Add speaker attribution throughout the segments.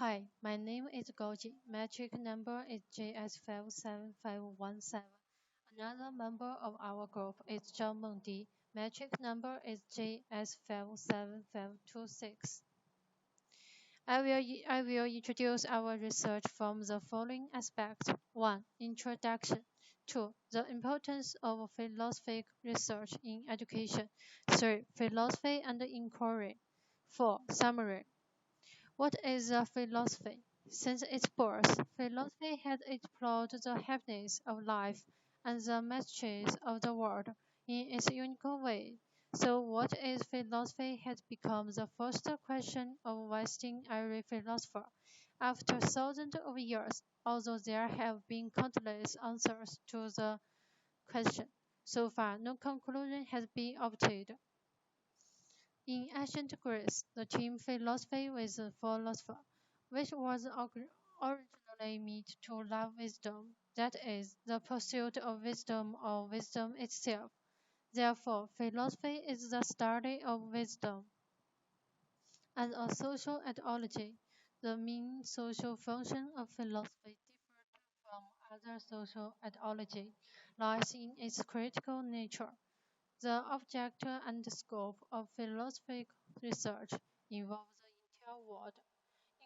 Speaker 1: Hi, my name is Goji. Metric number is JS57517. Another member of our group is Zhang Mengdi. Metric number is JS57526. I will introduce our research from the following aspects. 1. Introduction. 2. The importance of philosophic research in education. 3. Philosophy and inquiry. 4. Summary. What is a philosophy? Since its birth, philosophy has explored the happiness of life and the mysteries of the world in its unique way. So, what is philosophy has become the first question of Western every philosopher. After thousands of years, although there have been countless answers to the question, so far no conclusion has been obtained. In ancient Greece, the term philosophy was a philosopher, which was originally meant to love wisdom, that is, the pursuit of wisdom or wisdom itself. Therefore, philosophy is the study of wisdom. As a social ideology, the main social function of philosophy differed from other social ideology lies in its critical nature. The object and scope of philosophic research involves the entire world,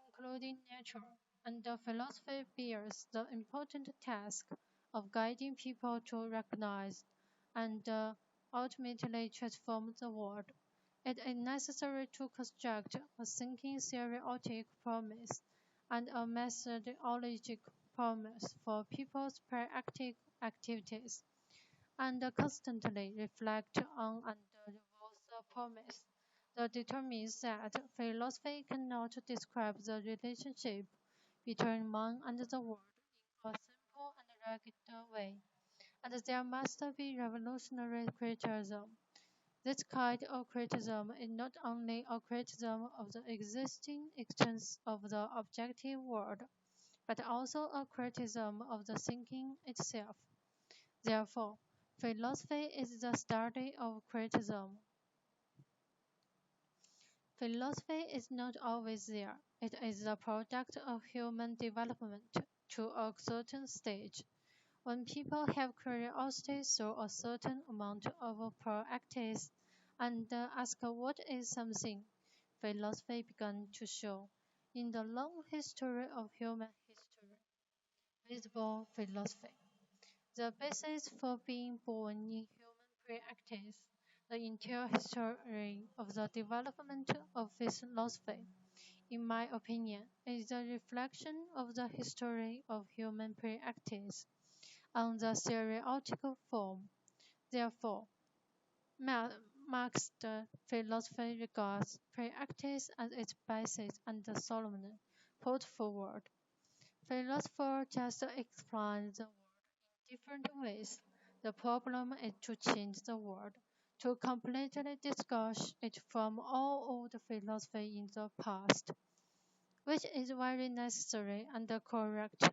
Speaker 1: including nature, and the philosophy bears the important task of guiding people to recognize and ultimately transform the world. It is necessary to construct a thinking theoretic premise and a methodological premise for people's practical activities and constantly reflect on and evolve the premise that determines that philosophy cannot describe the relationship between man and the world in a simple and regular way, and there must be revolutionary criticism. This kind of criticism is not only a criticism of the existing existence of the objective world, but also a criticism of the thinking itself. Therefore, philosophy is the study of criticism. Philosophy is not always there. It is the product of human development to a certain stage. When people have curiosity through a certain amount of practice and ask what is something, philosophy began to show. In the long history of human history, visible philosophy. The basis for being born in human practice, the entire history of the development of philosophy, in my opinion, is a reflection of the history of human practice on the theoretical form. Therefore, Marxist philosophy regards practice as its basis and the Solomon put forward. Philosophers just explain the world in different ways. The problem is to change the world, to completely discuss it from all old philosophy in the past, which is very necessary and correct.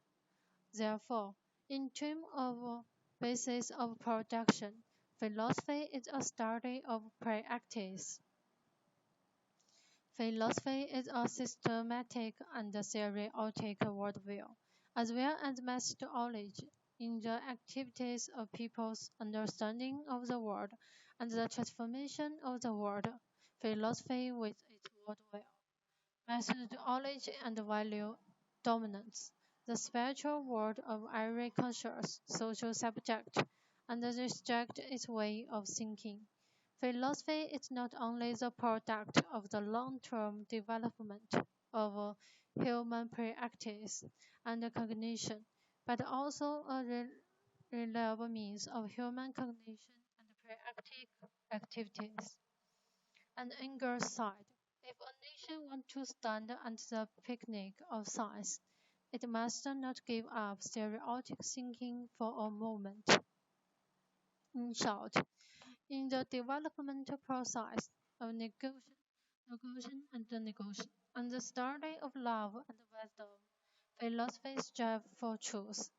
Speaker 1: Therefore, in terms of basis of production, philosophy is a study of practice. Philosophy is a systematic and theoretic worldview, as well as methodology in the activities of people's understanding of the world and the transformation of the world. Philosophy with its worldview, methodology and value dominance, the spiritual world of every conscious social subject, and reject its way of thinking. Philosophy is not only the product of the long-term development of human practice and cognition, but also a reliable means of human cognition and practical activities. And Engels side, if a nation wants to stand at the picnic of science, it must not give up theoretic thinking for a moment. In short, in the developmental process of negotiation and the study of love and wisdom, philosophy strives for truth,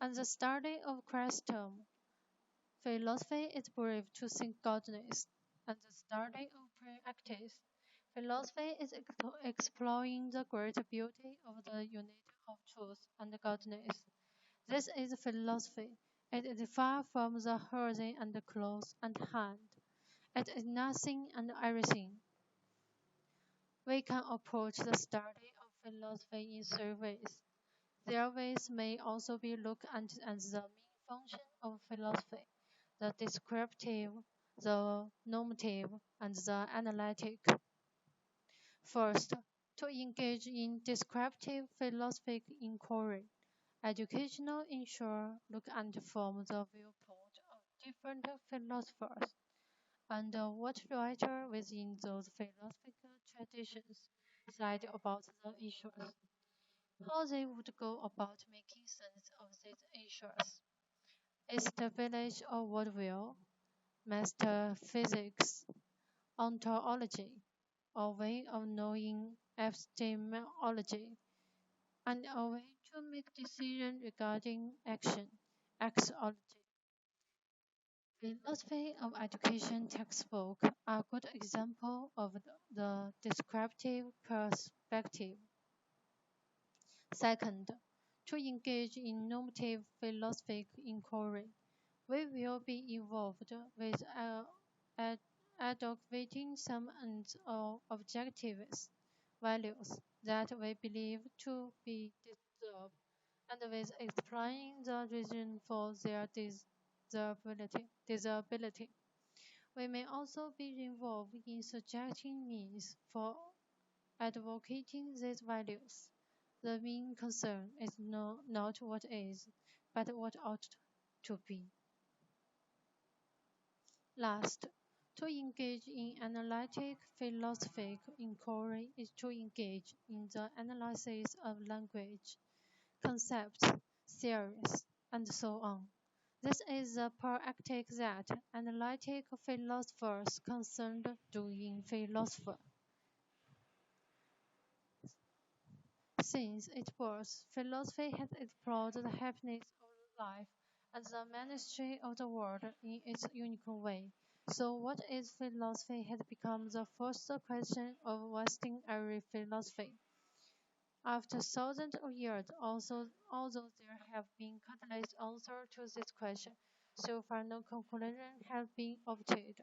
Speaker 1: and the study of Christendom, philosophy is brave to think godliness, and the study of practice, Philosophy is exploring the great beauty of the unity of truth and godness. This is philosophy. It is far from the horizon and close and hand. It is nothing and everything. We can approach the study of philosophy in three ways. Their ways may also be looked at as the main function of philosophy: the descriptive, the normative, and the analytic. First, to engage in descriptive philosophic inquiry, educational ensure look and from the viewpoint of different philosophers and what writer within those philosophical traditions said about the issues, how they would go about making sense of these issues. Is the village of worldview, metaphysics, ontology, a way of knowing epistemology, and a way to make decisions regarding action, axiology. Philosophy of education textbook are good example of the descriptive perspective. Second, to engage in normative philosophic inquiry, we will be involved with ad- advocating some ends or objectives, values that we believe to be deserved, and with explaining the reason for their desirability. We may also be involved in suggesting means for advocating these values. The main concern is not what is, but what ought to be. Last, to engage in analytic philosophic inquiry is to engage in the analysis of language, concepts, theories, and so on. This is the practice that analytic philosophers concerned do in philosophy. Since its birth, philosophy has explored the happiness of life and the ministry of the world in its unique way. So, what is philosophy has become the first question of Western era philosophy. After thousands of years, although there have been countless answers to this question, so far no conclusion has been obtained.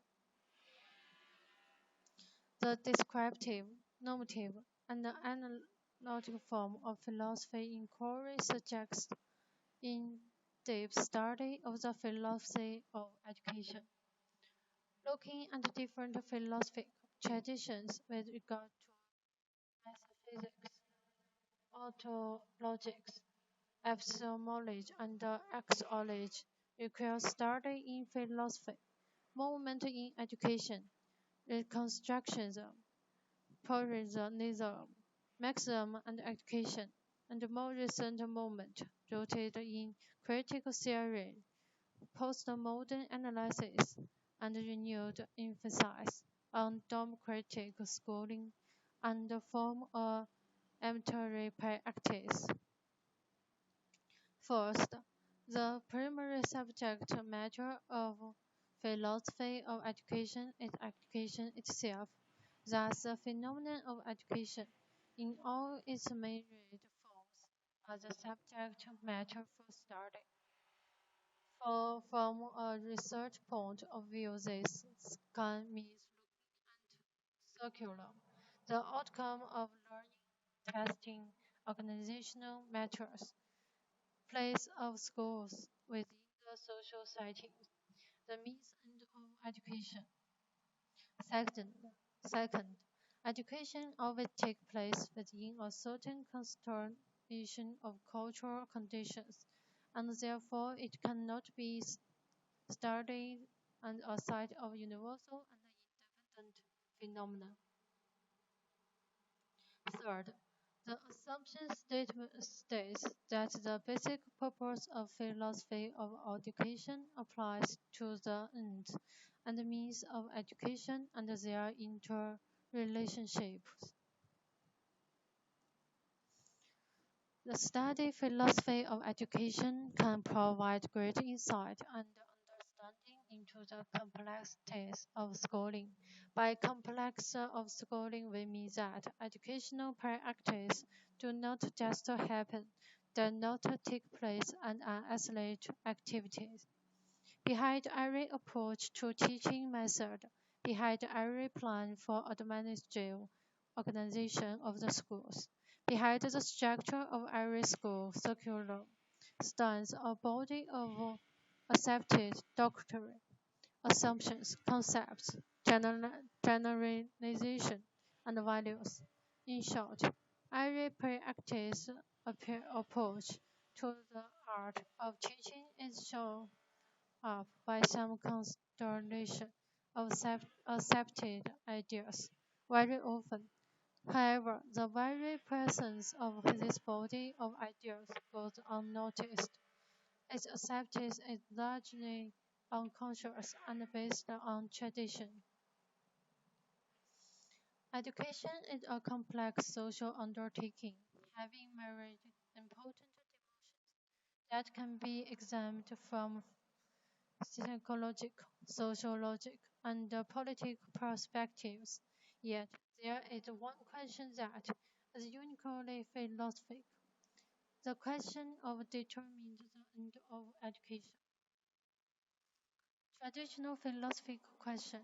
Speaker 1: The descriptive, normative, and the analytic form of philosophy inquiry suggests in-depth study of the philosophy of education, looking at different philosophic traditions with regard to metaphysics, ontologics, epistemology, and axiology requires study in philosophy, movement in education, reconstructionism, Puritanism, Marxism and education, and the more recent movement rooted in critical theory, postmodern analysis, and renewed emphasis on democratic schooling and the form of amatory practice. First, the primary subject matter of philosophy of education is education itself. Thus, the phenomenon of education, in all its myriad forms, are the subject matter for study. From a research point of view, this can mean circular, the outcome of learning, testing, organizational matters, place of schools within the social setting, the means end of education. Second, second, education always takes place within a certain constellation of cultural conditions, and therefore it cannot be studied on a side of universal and independent phenomena. Third, the assumption statement states that the basic purpose of philosophy of education applies to the ends and means of education and their interrelationships. The study philosophy of education can provide great insight and understanding in into the complexities of schooling. By complexity of schooling, we mean that educational practice do not just happen, do not take place and are isolated activities. Behind every approach to teaching method, behind every plan for administrative organization of the schools, behind the structure of every school curriculum, stands a body of accepted doctrine, assumptions, concepts, generalization, and values. In short, every practice approach to the art of teaching is shown up by some constellation of accepted ideas. Very often, however, the very presence of this body of ideas goes unnoticed. Its acceptance is largely unconscious and based on tradition. Education is a complex social undertaking, having myriad important that can be examined from psychological, sociological, and political perspectives. Yet, there is one question that is uniquely philosophical, the question of determining the end of education. Traditional philosophical question.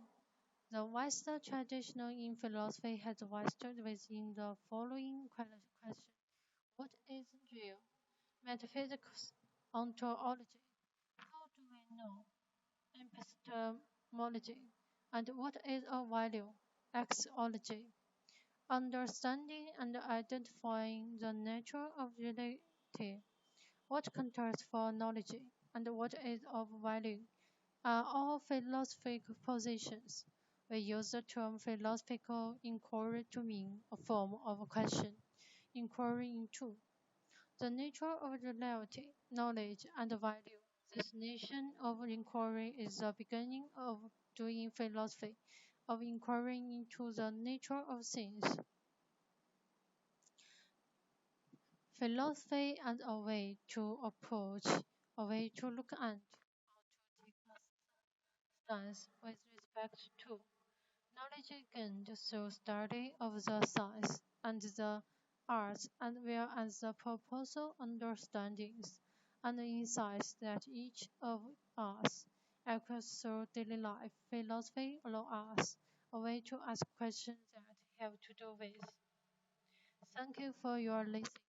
Speaker 1: The Western tradition in philosophy has vested within the following question. What is real? Metaphysics, ontology. How do we know? Epistemology. And what is a value? Axiology. Understanding and identifying the nature of reality. What counts for knowledge and what is of value are all philosophical positions. We use the term philosophical inquiry to mean a form of question, inquiry into the nature of reality, knowledge, and value. This nation of inquiry is the beginning of doing philosophy, of inquiring into the nature of things. Philosophy as a way to approach, a way to look at, or to take a stance with respect to knowledge gained through study of the science and the arts, and whereas the proposal understandings and insights that each of us acquires through daily life, philosophy allows us a way to ask questions that have to do with. Thank you for your listening.